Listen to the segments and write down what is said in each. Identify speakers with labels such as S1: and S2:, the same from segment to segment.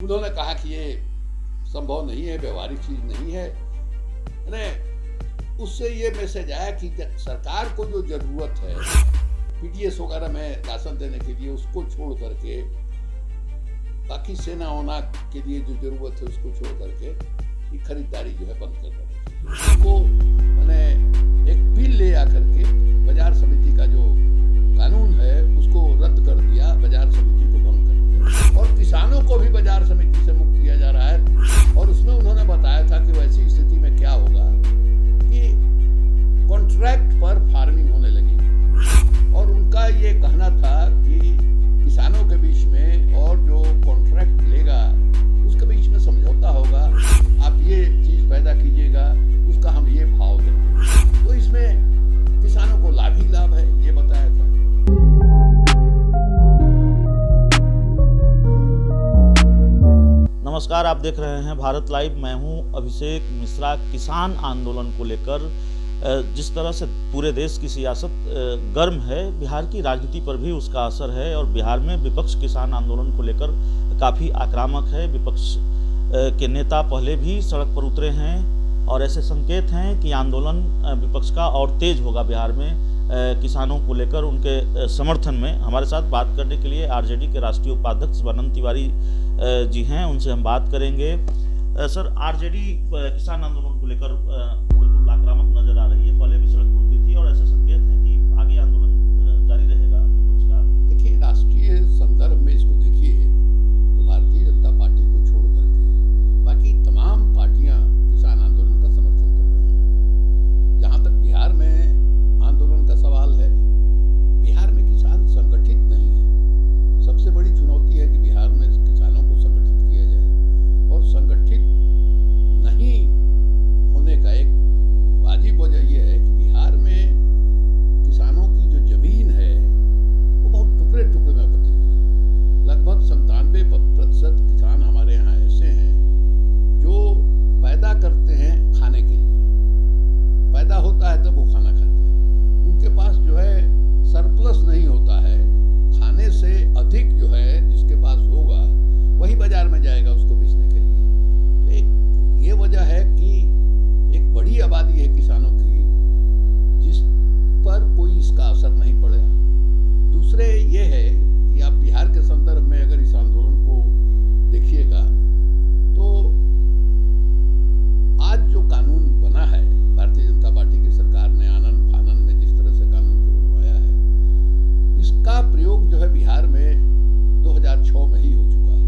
S1: उन्होंने कहा कि ये संभव नहीं है, व्यवहारिक चीज नहीं है। उससे ये मैसेज आया कि सरकार को जो जरूरत है पीडीएस वगैरह में राशन देने के लिए, उसको छोड़ करके बाकी सेना होना के लिए जो जरूरत है उसको छोड़ करके ये खरीदारी जो है बंद कर देनी चाहिए। उसको मैंने एक बिल ले आकर के बाजार समिति का जो कानून है उसको रद्द कर दिया, बाजार समिति को भंग कर दिया और किसानों को भी बाजार समिति से मुक्त किया जा रहा है। और उसमें उन्होंने बताया था कि वैसी स्थिति में क्या होगा कि कॉन्ट्रैक्ट पर फार्मिंग होने लगेगी और उनका ये कहना था कि किसानों के बीच में और जो कॉन्ट्रैक्ट लेगा उसके बीच में समझौता होगा, आप ये चीज पैदा कीजिएगा, उसका हम ये भाव देंगे। तो इसमें किसानों को लाभ ही लाभ है, ये बताया था।
S2: नमस्कार, आप देख रहे हैं भारत लाइव। मैं हूं अभिषेक मिश्रा। किसान आंदोलन को लेकर जिस तरह से पूरे देश की सियासत गर्म है, बिहार की राजनीति पर भी उसका असर है और बिहार में विपक्ष किसान आंदोलन को लेकर काफ़ी आक्रामक है। विपक्ष के नेता पहले भी सड़क पर उतरे हैं और ऐसे संकेत हैं कि आंदोलन विपक्ष का और तेज होगा बिहार में किसानों को लेकर उनके समर्थन में। हमारे साथ बात करने के लिए आरजेडी के राष्ट्रीय उपाध्यक्ष वनन तिवारी जी हैं, उनसे हम बात करेंगे। सर, आरजेडी किसान आंदोलन को लेकर बिल्कुल आक्रामक नजर आ रही है, पहले भी सड़क पर उतरी थी और ऐसे संकेत हैं कि आगे आंदोलन जारी रहेगा विपक्ष का।
S1: देखिए, राष्ट्रीय संदर्भ में इसको देखिए तो भारतीय जनता पार्टी को छोड़ करके बाकी तमाम पार्टियां किसान आंदोलन का समर्थन कर रही हैं। जहां तक बिहार में आंदोलन का सवाल है, बिहार में किसान संगठित नहीं है। सबसे बड़ी चुनौती है कि बिहार में किसानों को संगठित किया जाए और संगठित नहीं होने का एक वाजिब वजह यह है कि बिहार में किसानों की जो जमीन है वो बहुत टुकड़े टुकड़े में बटी हुई है। लगभग 97% किसान हमारे यहाँ ऐसे हैं जो पैदा करते हैं खाने के लिए, पैदा होता है तब वो खाना खाते हैं। उनके पास जो है सरप्लस नहीं होता है, खाने से अधिक जो है जिसके पास होगा वही बाजार में जाएगा उसको बेचने के लिए। तो एक ये वजह है कि एक बड़ी आबादी है किसानों की जिस पर कोई इसका असर नहीं पड़ेगा। दूसरे ये है कि आप बिहार के संदर्भ में अगर इस आंदोलन को देखिएगा तो आज जो कानून बना है भारतीय जनता पार्टी की सरकार ने आनन फानन में जिस तरह से कानून को बनवाया है, इसका प्रयोग जो है बिहार में 2006 में ही हो चुका है।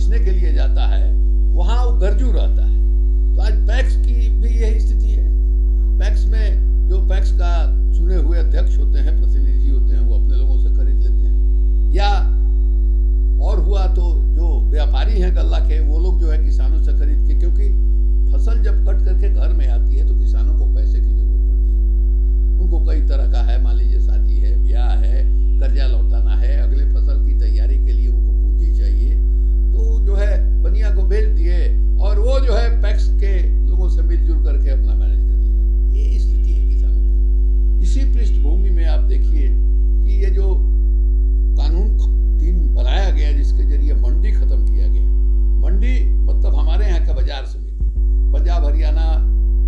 S1: बेचने के लिए जाता है वहां वो गर्जू रहता है। तो आज पैक्स की भी यही स्थिति है। पैक्स में जो पैक्स का चुने हुए अध्यक्ष होते हैं, प्रतिनिधि होते हैं, वो अपने लोगों से खरीद लेते हैं, या और हुआ तो जो व्यापारी हैं गल्ला के, वो लोग जो है किसानों से खरीद के, क्योंकि फसल जब कट करके घर में आती है तो किसानों को पैसे की जरूरत पड़ती है। उनको कई तरह का है, मान लीजिए शादी है, ब्याह है, कर्जा लौटाना है, अगले फसल की तैयारी के लिए उनको पूंजी चाहिए, तो जो है बनिया को बेच दिए और वो जो है पैक्स के लोगों से मिलजुल करके अपना मैनेज कर लिया। ये स्थिति है किसानों की। इसी पृष्ठभूमि में आप देखिए कि ये जो कानून 3 बनाया गया जिसके जरिए मंडी खत्म किया गया, मंडी मतलब हमारे यहाँ का बाजार समिति, पंजाब हरियाणा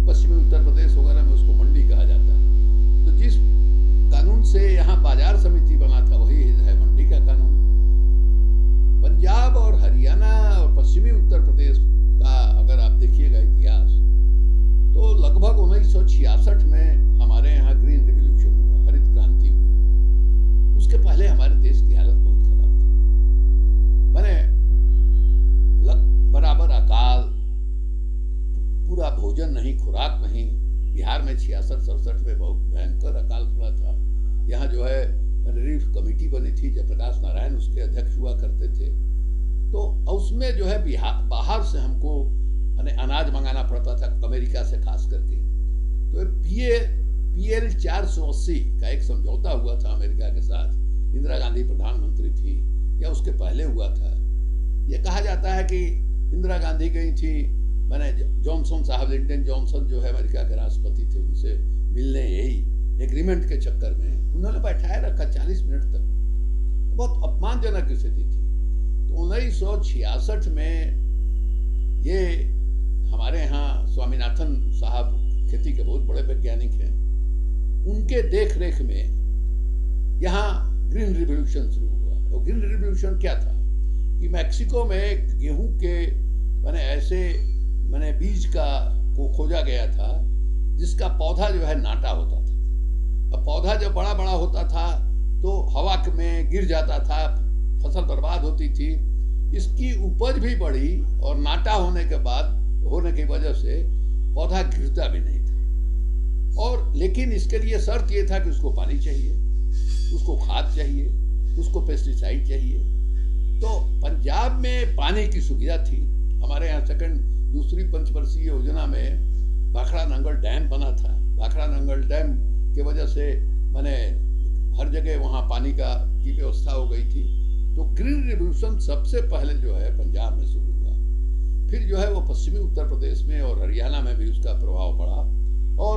S1: पश्चिमी उत्तर प्रदेश वगैरह में उसको मंडी कहा जाता है। तो जिस कानून से यहाँ बाजार समिति बना था वही है मंडी का कानून। पंजाब और हरियाणा और पश्चिमी उत्तर प्रदेश का अगर आप देखिएगा इतिहास, तो लगभग 1966 में हमारे यहाँ ग्रीन रिवॉल्यूशन हुआ, हरित क्रांति हुई। उसके पहले हमारे देश की हालत बहुत खराब थी। मैंने बराबर अकाल, पूरा भोजन नहीं, खुराक नहीं। बिहार में 66-67 में बहुत भयंकर अकाल पड़ा था। यहाँ जो है रिलीफ कमेटी बनी थी, जयप्रकाश नारायण उसके अध्यक्ष हुआ करते थे। तो उसमें जो है बाहर से हमको अनाज मंगाना पड़ता था, अमेरिका से खास करके। तो PL 480 का एक समझौता हुआ था अमेरिका के साथ, इंदिरा गांधी प्रधानमंत्री थी या उसके पहले हुआ था। ये कहा जाता है कि इंदिरा गांधी गई थी, मैंने जॉनसन साहब, लिंडन जॉनसन जो है अमेरिका के राष्ट्रपति थे, उनसे मिलने यही एग्रीमेंट के चक्कर में उन्होंने बैठाए रखा 40 मिनट तक। तो बहुत अपमानजनक स्थिति थी। तो 1966 में ये हमारे यहाँ स्वामीनाथन साहब खेती के बहुत बड़े वैज्ञानिक हैं, उनके देख रेख में यहाँ ग्रीन रिवॉल्यूशन शुरू हुआ। और ग्रीन रिवॉल्यूशन क्या था कि मैक्सिको में गेहूं के ऐसे बीज को खोजा गया था जिसका पौधा जो है नाटा होता था। अब पौधा जब बड़ा बड़ा होता था तो हवा में गिर जाता था, फसल बर्बाद होती थी। इसकी उपज भी बढ़ी और नाटा होने की वजह से पौधा गिरता भी नहीं था। और लेकिन इसके लिए शर्त ये था कि उसको पानी चाहिए, उसको खाद चाहिए, उसको पेस्टिसाइड चाहिए। तो पंजाब में पानी की सुविधा थी। हमारे यहाँ दूसरी पंचवर्षीय योजना में भाखड़ा नंगल डैम बना था। भाखड़ा नंगल डैम की वजह से हर जगह वहाँ पानी की व्यवस्था हो गई थी। तो ग्रीन रिवॉल्यूशन सबसे पहले जो है पंजाब में शुरू हुआ। फिर जो है वो पश्चिमी उत्तर प्रदेश में और हरियाणा में भी उसका प्रभाव पड़ा, और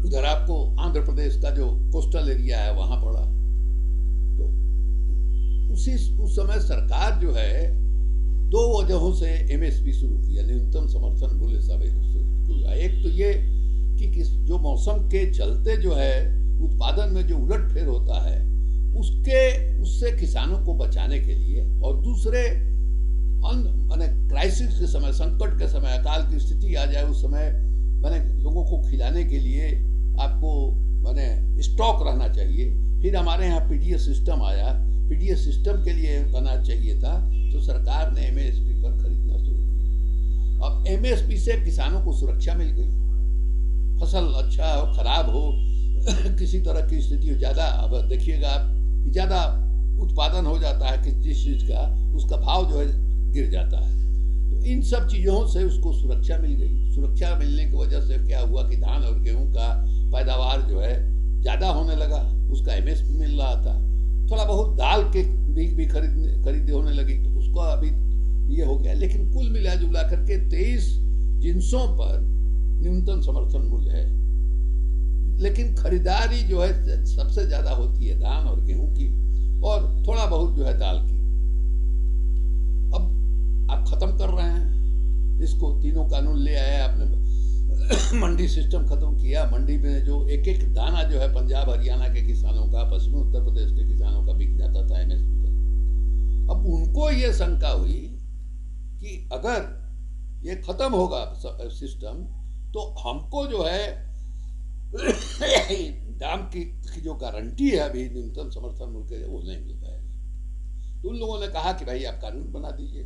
S1: उधर आपको आंध्र प्रदेश का जो कोस्टल एरिया है वहाँ पड़ा। तो उस समय सरकार जो है 2 वजहों से MSP शुरू किया, न्यूनतम समर्थन मूल्य शुरू किया। एक तो ये कि जो मौसम के चलते जो है उत्पादन में जो उलटफेर होता है उससे किसानों को बचाने के लिए, और दूसरे क्राइसिस के समय, संकट के समय, अकाल की स्थिति आ जाए उस समय लोगों को खिलाने के लिए आपको स्टॉक रहना चाहिए। फिर हमारे यहाँ PDS सिस्टम आया। PDS सिस्टम के लिए अनाज चाहिए था तो सरकार ने MSP पर खरीदना शुरू किया। अब MSP से किसानों को सुरक्षा मिल गई। फसल अच्छा हो, खराब हो, किसी तरह की स्थिति हो, ज़्यादा, अब देखिएगा आप कि ज़्यादा उत्पादन हो जाता है जिस चीज़ का, उसका भाव जो है गिर जाता है। तो इन सब चीज़ों से उसको सुरक्षा मिल गई। सुरक्षा मिलने की वजह से क्या हुआ कि धान और गेहूँ का पैदावार जो है ज़्यादा होने लगा, उसका MSP मिल रहा था। थोड़ा बहुत दाल के बीज भी खरीदी होने लगी तो उसको अभी ये हो गया। लेकिन कुल मिला जुला करके 23 जिन्सों पर न्यूनतम समर्थन मूल्य है। लेकिन खरीदारी जो है सबसे ज़्यादा होती है धान और गेहूं की, और थोड़ा बहुत जो है दाल की। अब आप खत्म कर रहे हैं इसको, तीनों कानून ले आए आपने, मंडी सिस्टम खत्म किया। मंडी में जो एक एक दाना जो है पंजाब हरियाणा के किसानों का, पश्चिमी उत्तर प्रदेश के किसानों का बिक जाता था MSP पर। अब उनको ये शंका हुई कि अगर ये खत्म होगा सिस्टम तो हमको जो है दाम की जो गारंटी है अभी न्यूनतम समर्थन मूल्य के, वो नहीं मिल पाएगी। तो उन लोगों ने कहा कि भाई आप कानून बना दीजिए।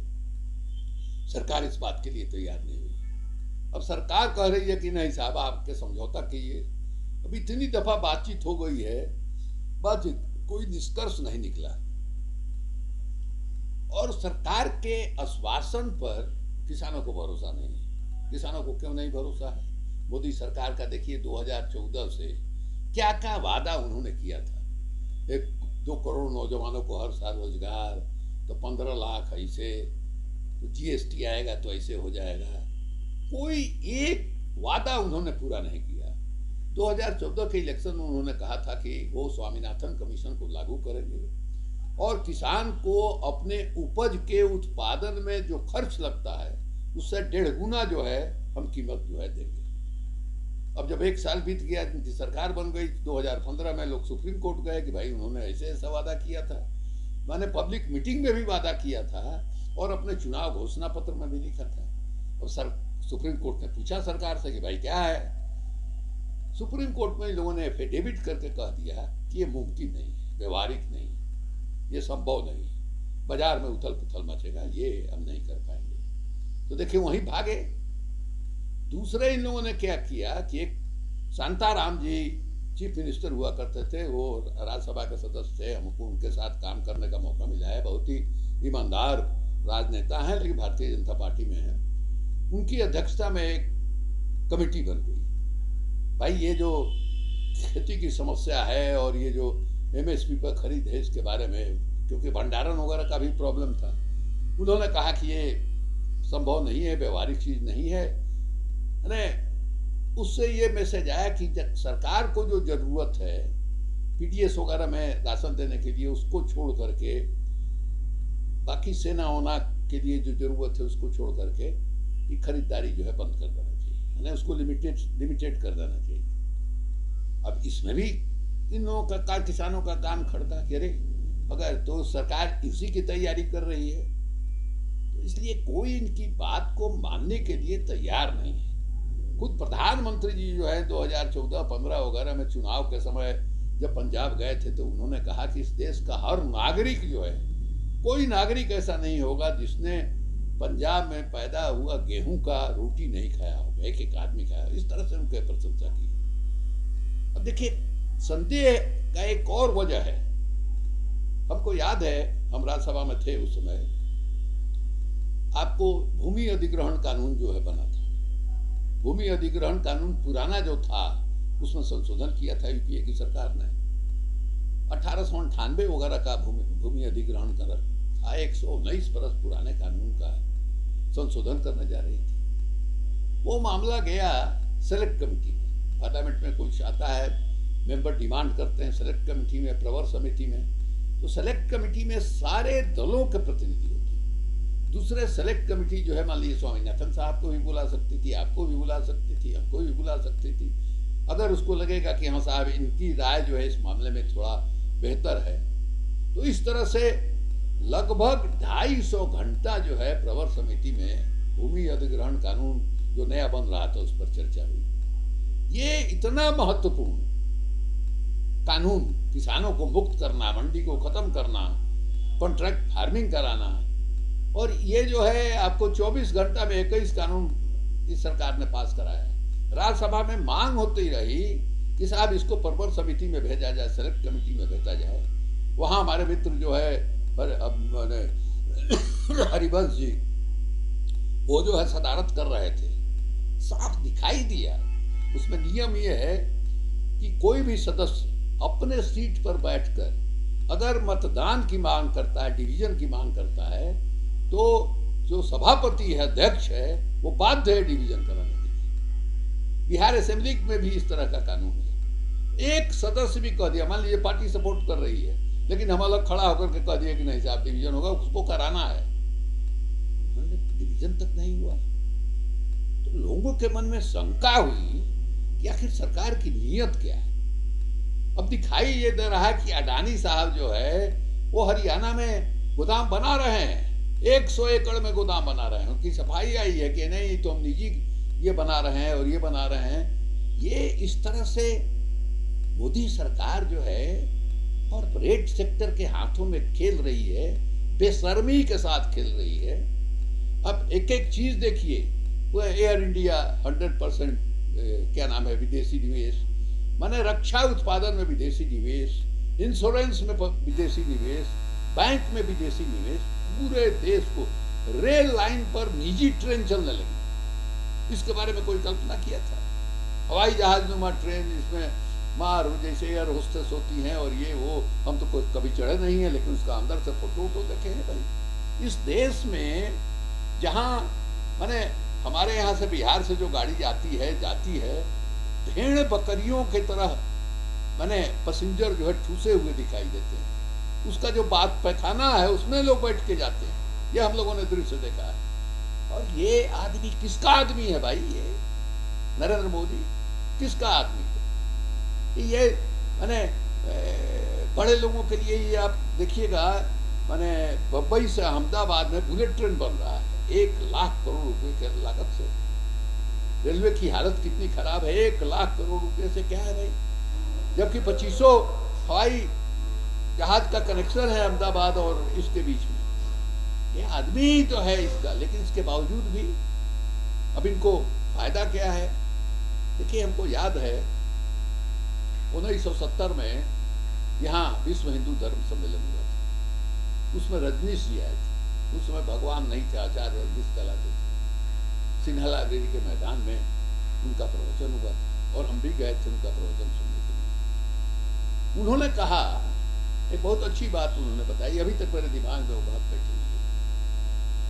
S1: सरकार इस बात के लिए तैयार नहीं हुई। अब सरकार कह रही है कि नहीं साहब, आपके समझौता कीजिए। अब इतनी दफा बातचीत हो गई है, बातचीत कोई निष्कर्ष नहीं निकला, और सरकार के आश्वासन पर किसानों को भरोसा नहीं है। किसानों को क्यों नहीं भरोसा है? मोदी सरकार का देखिए 2014 से क्या क्या वादा उन्होंने किया था। 1-2 करोड़ नौजवानों को हर साल रोजगार, तो 15 लाख ऐसे, तो जीएसटी आएगा तो ऐसे हो जाएगा। कोई एक वादा उन्होंने पूरा नहीं किया। 2014 के इलेक्शन में उन्होंने कहा था कि वो स्वामीनाथन कमीशन को लागू करेंगे और किसान को अपने उपज के उत्पादन में जो खर्च लगता है उससे 1.5 गुना जो है हम कीमत जो है देंगे। अब जब 1 साल बीत गया, इनकी सरकार बन गई, 2015 में लोग सुप्रीम कोर्ट गए कि भाई उन्होंने ऐसे ऐसा वादा किया था। मैंने पब्लिक मीटिंग में भी वादा किया था और अपने चुनाव घोषणा पत्र में भी लिखा था। और सुप्रीम कोर्ट ने पूछा सरकार से कि भाई क्या है। सुप्रीम कोर्ट में इन लोगों ने एफिडेविट करके कह दिया कि ये मुमकिन नहीं है, व्यवहारिक नहीं, ये संभव नहीं, बाजार में उथल पुथल मचेगा, ये हम नहीं कर पाएंगे। तो देखिए वहीं भागे। दूसरे इन लोगों ने क्या किया कि एक शांताराम जी चीफ मिनिस्टर हुआ करते थे, वो राज्यसभा के सदस्य थे, हमको उनके साथ काम करने का मौका मिला है। बहुत ही ईमानदार राजनेता हैं, लेकिन भारतीय जनता पार्टी में है। उनकी अध्यक्षता में एक कमेटी बन गई। भाई ये जो खेती की समस्या है और ये जो एमएसपी पर खरीद है, इसके बारे में, क्योंकि भंडारण वगैरह का भी प्रॉब्लम था, उन्होंने कहा कि ये संभव नहीं है, व्यवहारिक चीज नहीं है। उससे ये मैसेज आया कि सरकार को जो जरूरत है पीडीएस वगैरह में राशन देने के लिए, उसको छोड़ करके बाकी सेना वोना के लिए जो जरूरत है उसको छोड़ करके ये खरीदारी जो है बंद कर देना चाहिए, उसको लिमिटेड कर देना चाहिए। अब इसमें भी इन लोगों का किसानों का काम खड़ता कि अरे अगर तो सरकार इसी की तैयारी कर रही है, तो इसलिए कोई इनकी बात को मानने के लिए तैयार नहीं है। खुद प्रधानमंत्री जी जो है 2014-15 वगैरह में चुनाव के समय जब पंजाब गए थे, तो उन्होंने कहा कि इस देश का हर नागरिक जो है, कोई नागरिक ऐसा नहीं होगा जिसने पंजाब में पैदा हुआ गेहूं का रोटी नहीं खाया होगा, एक एक आदमी खाया। इस तरह से उनके प्रशंसा की। अब देखिए संदेह का एक और वजह है। हमको याद है, हम राज्यसभा में थे उस समय, आपको भूमि अधिग्रहण कानून जो है बना था। भूमि अधिग्रहण कानून पुराना जो था उसमें संशोधन किया था यूपीए की सरकार ने। 1898 वगैरह का भूमि अधिग्रहण कर था। 119 बरस पुराने कानून का संशोधन करने जा रही थी। वो मामला गया सेलेक्ट कमेटी में। पार्लियामेंट में कुछ आता है, मेंबर डिमांड करते हैं सेलेक्ट कमेटी में, प्रवर समिति में, तो सेलेक्ट कमेटी में सारे दलों के प्रतिनिधि होते हैं। दूसरे सेलेक्ट कमेटी जो है, मान लीजिए स्वामीनाथन साहब को भी बुला सकती थी, आपको भी बुला सकती थी, हमको भी बुला सकती थी, अगर उसको लगेगा कि हाँ साहब इनकी राय जो है इस मामले में थोड़ा बेहतर है। तो इस तरह से लगभग 250 घंटा जो है प्रवर समिति में भूमि अधिग्रहण कानून जो नया बन रहा था उस पर चर्चा हुई। ये इतना महत्वपूर्ण कानून, किसानों को मुक्त करना, मंडी को खत्म करना, कॉन्ट्रैक्ट फार्मिंग कराना, और ये जो है आपको 24 घंटा में 21 कानून इस सरकार ने पास कराया है। राज्यसभा में मांग होती रही कि साहब इसको प्रवर समिति में भेजा जाए, सेलेक्ट कमेटी में भेजा जाए। वहाँ हमारे मित्र जो है हरिवंश जी, वो जो है सदारत कर रहे थे। साफ दिखाई दिया उसमें नियम ये है कि कोई भी सदस्य अपने सीट पर बैठकर अगर मतदान की मांग करता है, डिवीजन की मांग करता है, तो जो सभापति है, अध्यक्ष है, वो बाध्य है डिवीजन कराने के लिए। बिहार असेंबली में भी इस तरह का कानून है। एक सदस्य भी कह दिया, मान लीजिए पार्टी सपोर्ट कर रही है, लेकिन हम अलग खड़ा होकर के कह दिया कि नहीं साहब डिवीजन होगा, उसको कराना है, डिवीजन तक नहीं हुआ। तो लोगों के मन में शंका हुई कि आखिर सरकार की नीयत क्या है। अब दिखाई ये दे रहा है कि अडानी साहब जो है वो हरियाणा में गोदाम बना रहे हैं, 100 एकड़ में गोदाम बना रहे हैं। उनकी सफाई आई है कि नहीं तो हम निजी ये बना रहे हैं और ये बना रहे हैं। ये इस तरह से मोदी सरकार जो है कॉर्पोरेट सेक्टर के हाथों में खेल रही है बेशर्मी के साथ खेल रही है। अब एक एक चीज देखिए, वो एयर इंडिया 100% क्या नाम है विदेशी निवेश, माने रक्षा उत्पादन में विदेशी निवेश, इंश्योरेंस में विदेशी निवेश, बैंक में विदेशी निवेश, पूरे देश को रेल लाइन पर निजी ट्रेन चलने लगी। इसके बारे में कोई कल्पना किया था? हवाई जहाज नुमा ट्रेन, इसमें मार जैसे एयर होस्टेस होती हैं और ये वो, हम तो कभी चढ़े नहीं है, लेकिन उसका अंदर से फोटो देखे हैं भाई। इस देश में जहाँ माने हमारे यहाँ से बिहार से जो गाड़ी जाती है भेड़ बकरियों की तरह माने पैसेंजर जो है ठूसे हुए दिखाई देते हैं। उसका जो बात पैखाना है उसमें लोग बैठ के जाते हैं, ये हम लोगों ने दृश्य देखा है। और ये आदमी किसका आदमी है भाई? ये नरेंद्र मोदी किसका आदमी है? ये माने बड़े लोगों के लिए ये आप देखिएगा, माने बम्बई से अहमदाबाद में बुलेट ट्रेन बन रहा है 1 लाख करोड़ रुपए के लागत से। रेलवे की हालत कितनी खराब है, 1 लाख करोड़ रुपए से क्या है भाई? जबकि 2500 हवाई जहाज का कनेक्शन है अहमदाबाद और इसके बीच में। ये आदमी तो है इसका, लेकिन इसके बावजूद भी अब इनको फायदा क्या है? देखिए, हमको याद है 1970 में यहाँ विश्व हिंदू धर्म सम्मेलन हुआ था, उसमें रजनीश जी आए थे। उस समय भगवान नहीं थे, आचार्य रजनीश कहलाते थे। सिन्हा लाइब्रेरी के मैदान में उनका प्रवचन हुआ था और हम भी गए थे उनका प्रवचन सुनने के लिए। उन्होंने कहा, एक बहुत अच्छी बात उन्होंने बताई, अभी तक मेरे दिमाग में वो बात बैठी हुई है,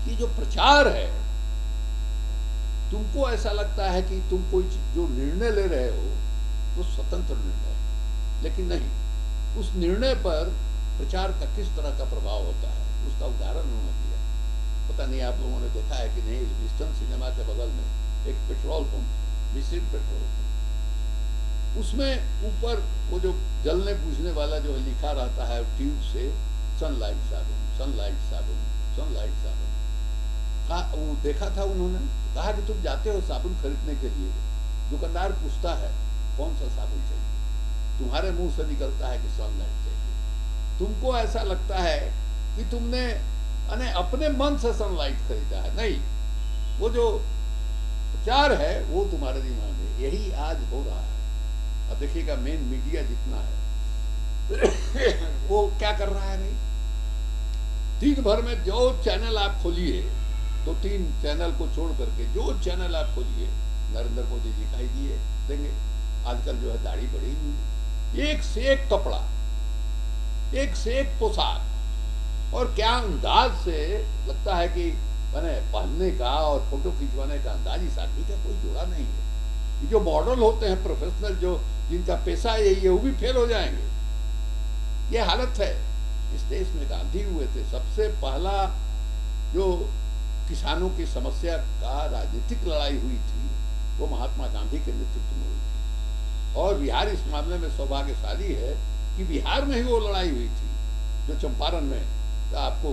S1: कि जो प्रचार है, तुमको ऐसा लगता है कि तुम कोई जो निर्णय ले रहे हो वो स्वतंत्र निर्णय है, लेकिन नहीं, उस निर्णय पर प्रचार का किस तरह का प्रभाव होता है उसका उदाहरण उन्होंने दिया। पता नहीं आप लोगों ने देखा है कि नहीं, ईस्टर्न सिनेमा के बगल में एक पेट्रोल पंप, मिश्रित पेट्रोल पंप, उसमें ऊपर वो जो जलने बुझने वाला जो लिखा रहता है ट्यूब से, सनलाइट साबुन, सनलाइट साबुन, सनलाइट साबुन। वो देखा था उन्होंने, कहा कि तुम जाते हो साबुन खरीदने के लिए, दुकानदार पूछता है कौन सा साबुन चाहिए, तुम्हारे मुंह से निकलता है कि सनलाइट चाहिए। तुमको ऐसा लगता है कि तुमने अपने मन से सनलाइट खरीदा है, नहीं, वो जो प्रचार है वो तुम्हारे दिमाग में। यही आज हो रहा है। अब देखिएगा, मेन मीडिया जितना है वो क्या कर रहा है भाई? दिन भर में जो चैनल आप खोलिए, 2-3 चैनल को छोड़ करके जो चैनल आप खोलिए, नरेंद्र मोदी दिखाई दिए देंगे। आजकल जो है दाढ़ी बढ़ी हुई, एक से एक कपड़ा, एक से एक पोशाक, और क्या अंदाज से लगता है कि मैंने पहनने का और फोटो खिंचवाने का अंदाज इस आदमी का कोई जोड़ा नहीं है। ये जो मॉडल होते हैं प्रोफेशनल, जो जिनका पेशा यही है, वो भी फेल हो जाएंगे। ये हालत है। इस देश में गांधी हुए थे, सबसे पहला जो किसानों की समस्या का राजनीतिक लड़ाई हुई थी वो महात्मा गांधी के नेतृत्व में हुई थी। और बिहार इस मामले में सौभाग्यशाली है कि बिहार में ही वो लड़ाई हुई थी जो चंपारण में आपको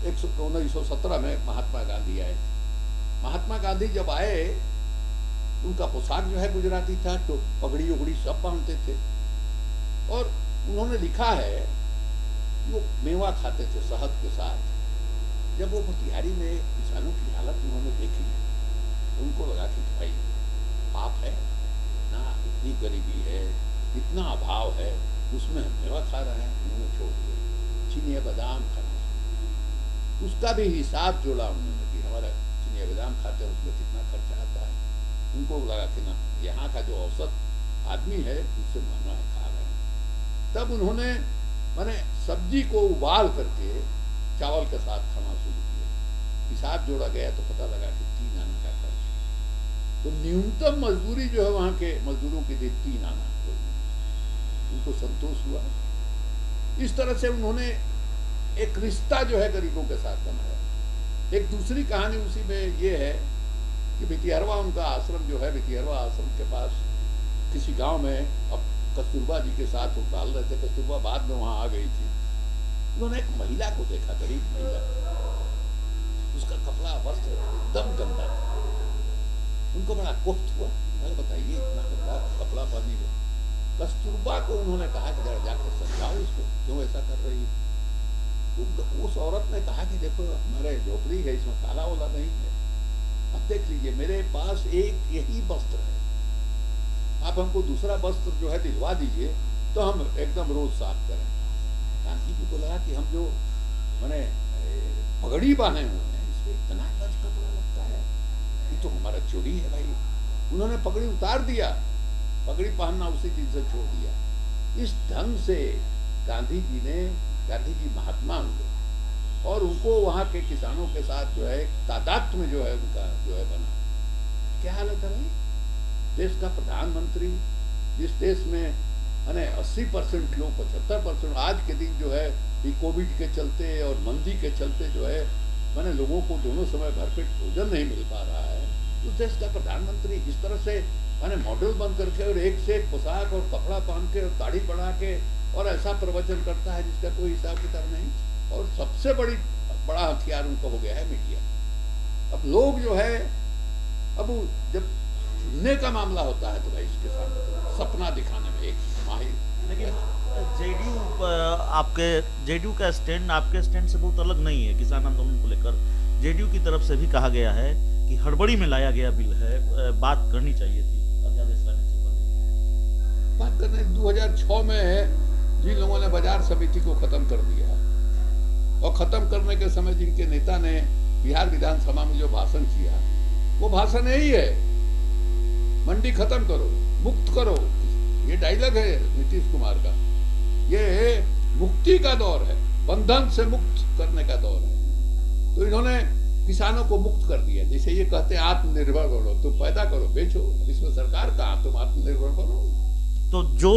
S1: 1917 में महात्मा गांधी आए थे। महात्मा गांधी जब आए, उनका पोशाक जो है गुजराती था, तो पगड़ी उगड़ी सब पहनते थे। और उन्होंने लिखा है वो मेवा खाते थे शहद के साथ। जब वो मोतिहारी में किसानों की हालत उन्होंने देखी, उनको लगा कि भाई पाप है ना, इतनी गरीबी है, इतना अभाव है, उसमें हम मेवा खा रहे हैं। उन्होंने छोड़ दिया, चिनिया बादाम खाना। उसका भी हिसाब जोड़ा उन्होंने कि हमारा चिनिया बादाम खाते हैं, उसमें कितना खर्चा आता है। उनको लगा कि ना, यहाँ का जो औसत आदमी है उससे महंगा खा रहे हैं। तब उन्होंने माने सब्जी को उबाल करके चावल के साथ खाना शुरू किया। हिसाब जोड़ा गया तो पता लगा कि 3 आना का खर्च। तो न्यूनतम मजदूरी जो है वहाँ के मजदूरों की थी 3 आना। उनको संतोष हुआ। इस तरह से उन्होंने एक रिश्ता जो है गरीबों के साथ बनाया। एक दूसरी कहानी उसी में ये है कि भितिहरवा उनका आश्रम जो है, भितिहरवा आश्रम के पास किसी गांव में, अब कस्तूरबा जी के साथ वो डाल रहे थे, कस्तूरबा बाद में वहां आ गई थी। उन्होंने एक महिला को देखा, गरीब महिला, उसका कपड़ा वस्त्र एकदम गंदा था। उनको बड़ा कोफ्त हुआ, मैंने बताइए इतना गंदा कपड़ा पहनी हुई। कस्तूरबा को उन्होंने कहा कि जरा जाकर समझाओ इसको, क्यों ऐसा कर रही है। उस औरत ने कहा कि देखो हमारे झोपड़ी है, इसमें काला वाला नहीं है, अब देख लीजिए मेरे पास एक यही वस्त्र है, आप हमको दूसरा वस्त्र जो है दिलवा दीजिए तो हम एकदम रोज साफ करें। गांधी जी को लगा कि हम जो मैंने पगड़ी बांधे हुए हैं इसमें इतना गज कपड़ा लगता है, ये तो हमारा चोरी है भाई। उन्होंने पगड़ी उतार दिया, पगड़ी पहनना उसी दिन से छोड़ दिया। इस ढंग से गांधी जी महात्मा हुए और उनको वहाँ के किसानों के साथ जो है तादात्म्य में जो है उनका जो है बना। क्या हालत है भाई, देश का प्रधानमंत्री, जिस देश में 80% लोग 75% आज के दिन जो है कोविड के चलते और मंदी के चलते जो है लोगों को दोनों समय भरपेट भोजन नहीं मिल पा रहा है, उस देश का प्रधानमंत्री इस तरह से मॉडल बन करके और एक से एक पोशाक और कपड़ा पहन के और दाढ़ी बढ़ा के और ऐसा प्रवचन करता है जिसका कोई हिसाब किताब नहीं। और सबसे बड़ा हथियार उनका हो गया है मीडिया। अब लोग जो है अब जब सुनने का मामला होता है तो भाई इसके सामने सपना दिखाने में एक माहिर।
S2: लेकिन जेडीयू का स्टैंड आपके स्टैंड से बहुत अलग नहीं है। किसान आंदोलन को लेकर जेडीयू की तरफ से भी कहा गया है कि हड़बड़ी में लाया गया बिल है, बात करनी चाहिए थी अध्यादेश लाने से पहले।
S1: बात करने 2006 में जिन लोगों ने बाजार समिति को खत्म कर दिया और खत्म करने के समय जिनके नेता ने बिहार विधानसभा में जो भाषण किया वो भाषण यही है, मंडी खत्म करो, मुक्त करो। ये डायलॉग है नीतीश कुमार का, ये मुक्ति का दौर है, बंधन से मुक्त करने का दौर है। तो इन्होंने किसानों को मुक्त कर दिया। जैसे ये कहते हैं आत्मनिर्भर बनो, तुम पैदा करो, बेचो, इसमें सरकार कहाँ, तुम आत्मनिर्भर बनो।
S2: तो जो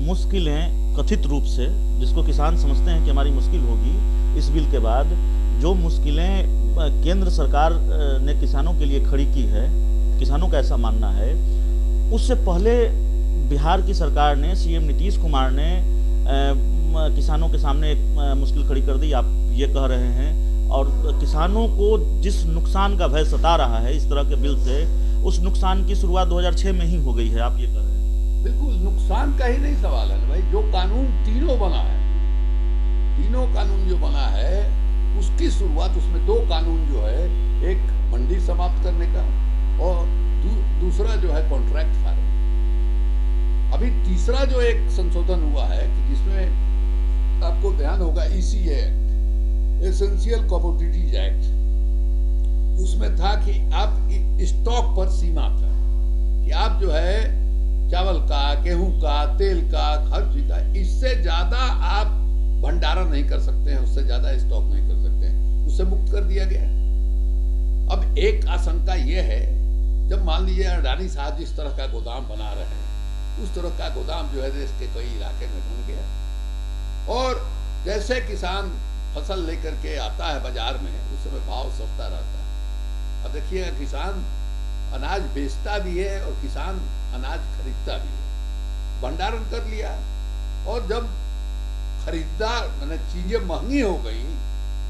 S2: मुश्किलें कथित रूप से, जिसको किसान समझते हैं कि हमारी मुश्किल होगी इस बिल के बाद, जो मुश्किलें केंद्र सरकार ने किसानों के लिए खड़ी की है, किसानों का ऐसा मानना है, उससे पहले बिहार की सरकार ने, सीएम नीतीश कुमार ने किसानों के सामने एक मुश्किल खड़ी कर दी, आप ये कह रहे हैं। और किसानों को जिस नुकसान का भय सता रहा है इस तरह के बिल से, उस नुकसान की शुरुआत 2006 में ही हो गई है, आप ये कह रहे हैं।
S1: बिल्कुल, नुकसान का ही नहीं सवाल है भाई। जो कानून तीनों बना है, तीनों कानून जो बना है उसकी शुरुआत, उसमें 2 कानून जो है, एक मंडी समाप्त करने का और दूसरा जो है कॉन्ट्रैक्ट फार्मिंग। अभी तीसरा जो एक संशोधन हुआ है कि जिसमें आपको ध्यान होगा, ECA act, essential commodities act, उसमें था कि आप स्टॉक पर सीमा था कि आप जो है चावल का, गेहूं का, तेल का, हर चीज का, इससे ज्यादा आप भंडारण नहीं कर सकते हैं, उससे ज्यादा स्टॉक नहीं कर सकते हैं, उससे मुक्त कर दिया गया। अब एक आशंका यह है, जब मान लीजिए अडानी साहब जिस तरह का गोदाम बना रहे हैं, उस तरह का गोदाम जो है देश के कई इलाके में बन गया और जैसे किसान फसल लेकर के आता है बाजार में, उस समय भाव सस्ता रहता है। अब देखिएगा, किसान अनाज बेचता भी है और किसान अनाज खरीदता भी है। भंडारण कर लिया और जब खरीदार मैंने चीजें महंगी हो गई,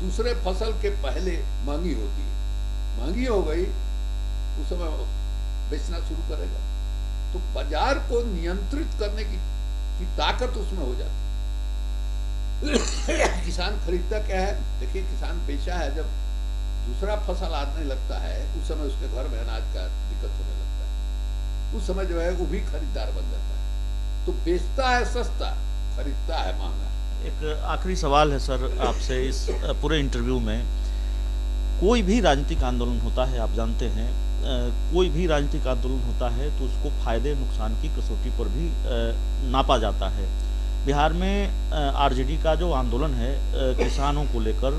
S1: दूसरे फसल के पहले महंगी होती है, महंगी हो गई, उस समय बेचना शुरू करेगा। तो बाजार को नियंत्रित करने की ताकत उसमें हो जाती है। किसान खरीदता क्या है, देखिए किसान बेचा है, जब दूसरा फसल आने लगता है उस समय उसके घर में अनाज का दिक्कत होने लगता है, उस समय जो है वो भी खरीदार बन जाता है। तो बेचता है सस्ता, खरीदता है महंगा।
S2: एक आखिरी सवाल है सर आपसे इस पूरे इंटरव्यू में। कोई भी राजनीतिक आंदोलन होता है, आप जानते हैं, कोई भी राजनीतिक आंदोलन होता है तो उसको फायदे नुकसान की कसौटी पर भी नापा जाता है। बिहार में आरजेडी का जो आंदोलन है किसानों को लेकर,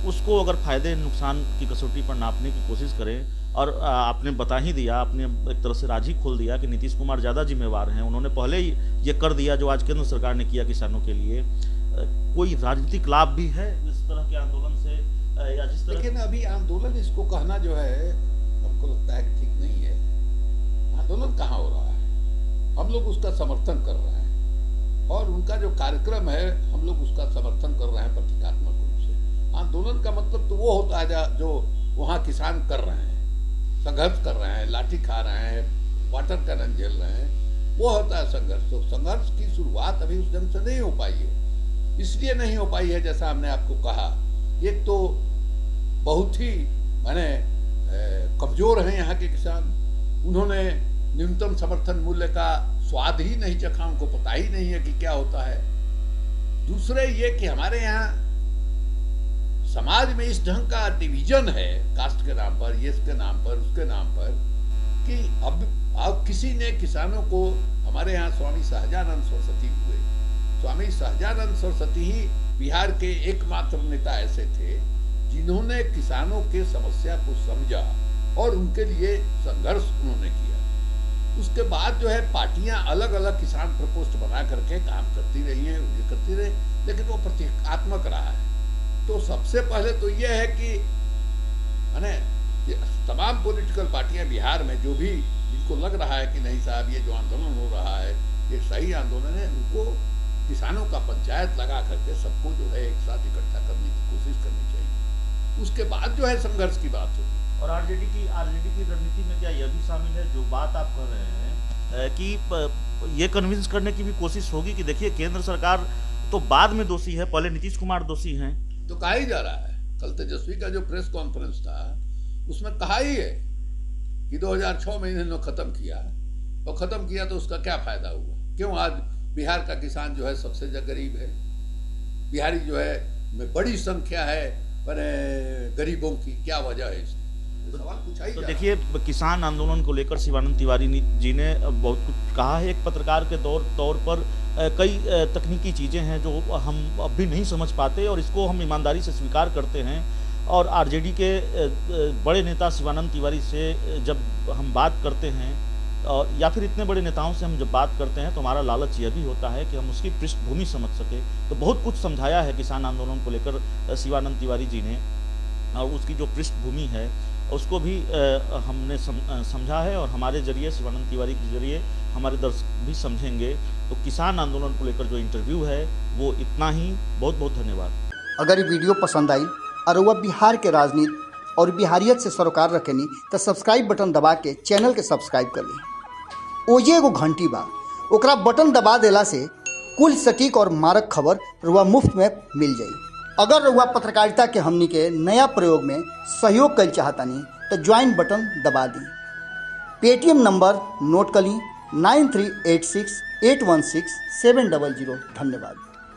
S2: उसको अगर फायदे नुकसान की कसौटी पर नापने की कोशिश करें, और आपने बता ही दिया, आपने एक तरह से राज ही खोल दिया कि नीतीश कुमार ज़्यादा जिम्मेवार हैं, उन्होंने पहले ही ये कर दिया जो आज केंद्र सरकार ने किया किसानों के लिए। कोई राजनीतिक लाभ भी है इस तरह के आंदोलन से, या जिस तरह?
S1: लेकिन अभी आंदोलन इसको कहना जो है हमको लगता है कि ठीक नहीं है। आंदोलन कहाँ हो रहा है, हम लोग उसका समर्थन कर रहे हैं और उनका जो कार्यक्रम है हम लोग उसका समर्थन कर रहे हैं प्रतीकात्मक रूप से। आंदोलन का मतलब तो वो होता है जो वहाँ किसान कर रहे हैं, संघर्ष कर रहे हैं, लाठी खा रहे हैं, वाटर कैनन झेल रहे हैं, वो होता है संघर्ष। तो संघर्ष की शुरुआत अभी उस ढंग से नहीं हो पाई है। इसलिए नहीं हो पाई है जैसा हमने आपको कहा, एक तो बहुत ही माने कमजोर हैं यहाँ के किसान, उन्होंने न्यूनतम समर्थन मूल्य का स्वाद ही नहीं चखा, उनको पता ही नहीं है कि क्या होता है। दूसरे ये कि हमारे यहाँ समाज में इस ढंग का डिवीजन है कास्ट के नाम पर, ये इसके नाम पर, उसके नाम पर, कि अब किसी ने किसानों को, हमारे यहाँ स्वामी सहजानंद सरस्वती हुए, स्वामी सहजानंद सरस्वती ही बिहार के एकमात्र नेता ऐसे थे जिन्होंने किसानों के समस्या को समझा और उनके लिए संघर्ष उन्होंने किया। उसके बाद जो है पार्टियां अलग अलग किसान प्रकोष्ठ बना करके काम करती रही हैं, ये करती रही, लेकिन वो प्रतीकात्मक रहा है। तो सबसे पहले तो ये है कि माने तमाम पॉलिटिकल पार्टियां बिहार में जो भी जिनको लग रहा है कि नहीं साहब ये जो आंदोलन हो रहा है ये सही आंदोलन है, उनको किसानों का पंचायत लगा करके सबको जो है एक साथ इकट्ठा करने की कोशिश करनी चाहिए। उसके बाद जो है संघर्ष की बात होगी।
S2: और आरजेडी की रणनीति में क्या यह भी शामिल है, जो बात आप कर रहे हैं कि ये कन्विंस करने की भी कोशिश होगी कि देखिए केंद्र सरकार तो बाद में दोषी है, पहले नीतीश कुमार दोषी हैं,
S1: तो कहा ही जा रहा है। कल तेजस्वी का जो प्रेस कॉन्फ्रेंस था उसमें कहा ही है कि 2006 में इन्होंने खत्म किया, और खत्म किया तो उसका क्या फायदा हुआ, क्यों आज बिहार का किसान जो है सबसे गरीब है, बिहारी जो है बड़ी संख्या है पर गरीबों की, क्या वजह है इसकी? सवाल पूछा ही।
S2: तो देखिए किसान आंदोलन को लेकर शिवानंद तिवारी जी ने बहुत कुछ कहा है। एक पत्रकार के तौर पर कई तकनीकी चीज़ें हैं जो हम अब भी नहीं समझ पाते और इसको हम ईमानदारी से स्वीकार करते हैं। और आरजेडी के बड़े नेता शिवानंद तिवारी से जब हम बात करते हैं या फिर इतने बड़े नेताओं से हम जब बात करते हैं तो हमारा लालच यह भी होता है कि हम उसकी पृष्ठभूमि समझ सके। तो बहुत कुछ समझाया है किसान आंदोलन को लेकर शिवानंद तिवारी जी ने, और उसकी जो पृष्ठभूमि है उसको भी हमने समझा है, और हमारे जरिए शिवानंद तिवारी के जरिए हमारे दर्शक भी समझेंगे। तो किसान आंदोलन को लेकर जो इंटरव्यू है वो इतना ही। बहुत बहुत धन्यवाद।
S3: अगर ये वीडियो पसंद आई और वह बिहार के राजनीति और बिहारियत से सरोकार रखेनी तो सब्सक्राइब बटन दबा के चैनल के सब्सक्राइब कर ली। ओजे एगो घंटी बा, ओकरा बटन दबा देला से कुल सटीक और मारक खबर रुआ मुफ्त में मिल जाई। अगर रुआ पत्रकारिता के हमनी के नया प्रयोग में सहयोग कर चाहतानी तो ज्वाइन बटन दबा दी। पेटीएम नंबर नोट कर ली 9386816700। धन्यवाद।